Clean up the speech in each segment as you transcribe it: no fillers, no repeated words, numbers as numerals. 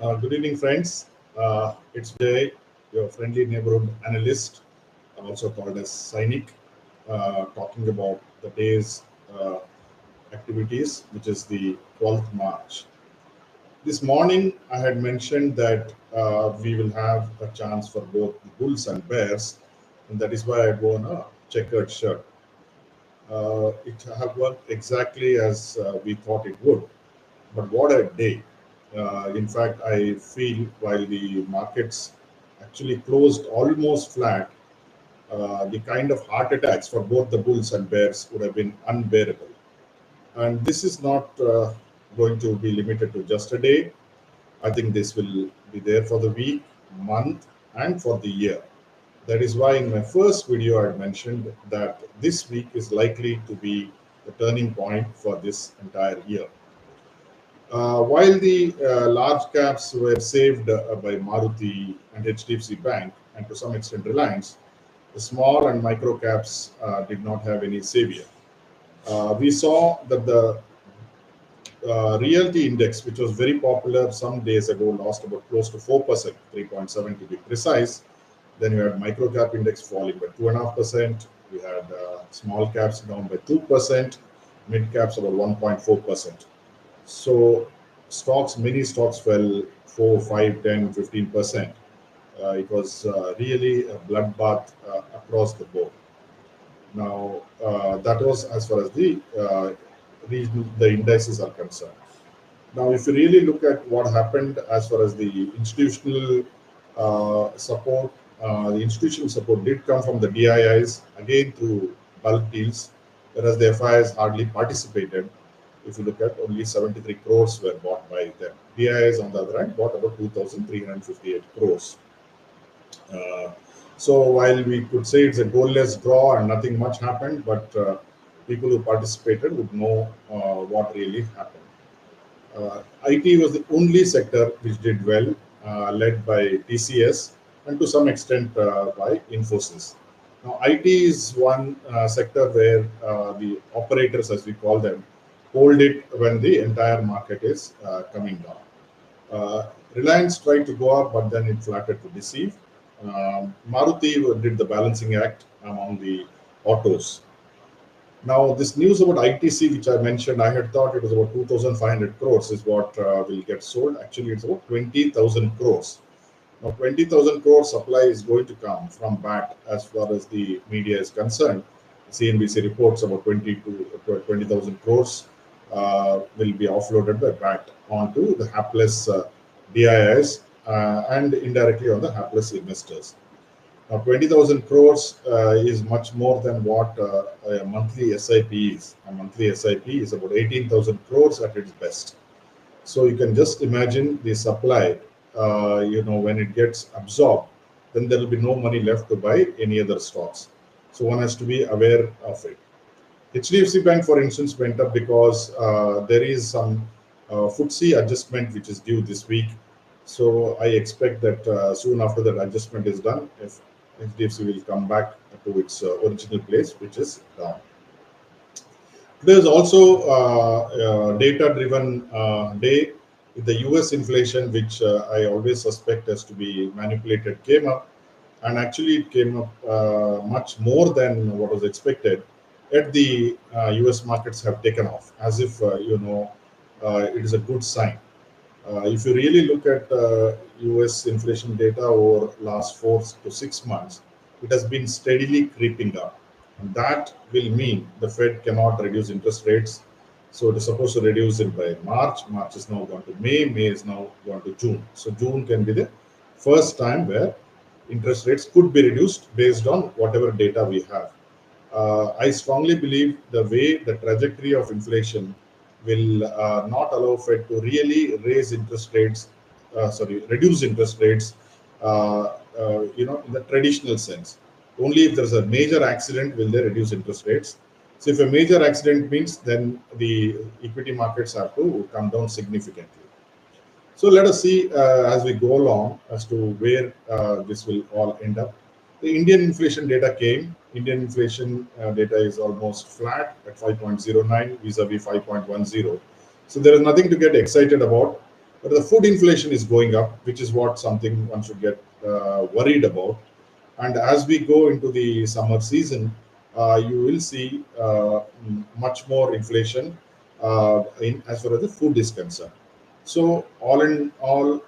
Good evening, friends. It's Jay, your friendly neighborhood analyst, also called as Sainik, talking about the day's uh, activities, which is the 12th March. This morning, I had mentioned that we will have a chance for both the Bulls and Bears, and that is why I wore a checkered shirt. It have worked exactly as we thought it would. But what a day. In fact, I feel while the markets actually closed almost flat, the kind of heart attacks for both the bulls and bears would have been unbearable. And this is not going to be limited to just a day. I think this will be there for the week, month, and for the year. That is why in my first video I mentioned that this week is likely to be the turning point for this entire year. While the large caps were saved by Maruti and HDFC Bank, and to some extent Reliance, the small and micro caps did not have any savior. We saw that the realty index, which was very popular some days ago, lost about close to 4%, 3.7 to be precise. Then you had micro cap index falling by 2.5%. We had small caps down by 2%, mid caps about 1.4%. So many stocks fell 4, 5, 10, 15%. It was really a bloodbath across the board. Now, that was as far as the indices are concerned. Now, if you really look at what happened as far as support, the institutional support did come from the DIIs, again through bulk deals, whereas the FIs hardly participated. If you look at only 73 crores were bought by them. DIIs, on the other hand, bought about 2,358 crores. Uh, so while we could say it's a goalless draw and nothing much happened, but people who participated would know what really happened. IT was the only sector which did well, led by TCS and to some extent by Infosys. Now, IT is one sector where the operators, as we call them, hold it when the entire market is coming down. Reliance tried to go up, but then it flattered to deceive. Maruti did the balancing act among the autos. Now, this news about ITC, which I mentioned, I had thought it was about 2,500 crores is what will get sold. Actually, it's about 20,000 crores. Now, 20,000 crore supply is going to come from BAT as far as the media is concerned. CNBC reports about 20,000 crores will be offloaded by BAT onto the hapless DIIs and indirectly on the hapless investors. Now, 20,000 crores is much more than what a monthly SIP is. A monthly SIP is about 18,000 crores at its best. So you can just imagine the supply, when it gets absorbed, then there will be no money left to buy any other stocks. So one has to be aware of it. HDFC Bank, for instance, went up because there is some FTSE adjustment which is due this week. So I expect that soon after that adjustment is done, if HDFC will come back to its original place, which is down. There's also a data-driven day. The U.S. inflation, which I always suspect as to be manipulated, came up, and actually it came up much more than what was expected. Yet the U.S. markets have taken off, as if it is a good sign. If you really look at U.S. inflation data over last 4 to 6 months, it has been steadily creeping up. And that will mean the Fed cannot reduce interest rates. So it is supposed to reduce it by March. March is now gone to May. May is now gone to June. So June can be the first time where interest rates could be reduced based on whatever data we have. I strongly believe the way the trajectory of inflation will not allow Fed to really reduce interest rates, in the traditional sense. Only if there's a major accident will they reduce interest rates. So if a major accident means, then the equity markets have to come down significantly. So let us see as we go along as to where this will all end up. The Indian inflation data came. Indian inflation data is almost flat at 5.09 vis-a-vis 5.10. So there is nothing to get excited about. But the food inflation is going up, which is what something one should get worried about. And as we go into the summer season, you will see much more inflation in as far as the food is concerned. So all in all,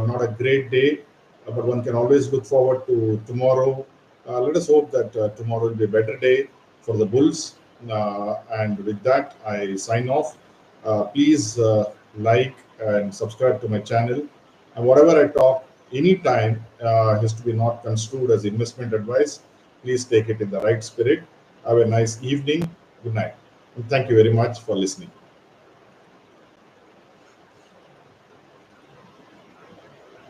not a great day, but one can always look forward to tomorrow. Let us hope that tomorrow will be a better day for the Bulls. And with that, I sign off. Please like and subscribe to my channel. And whatever I talk anytime has to be not construed as investment advice. Please take it in the right spirit. Have a nice evening. Good night. And thank you very much for listening.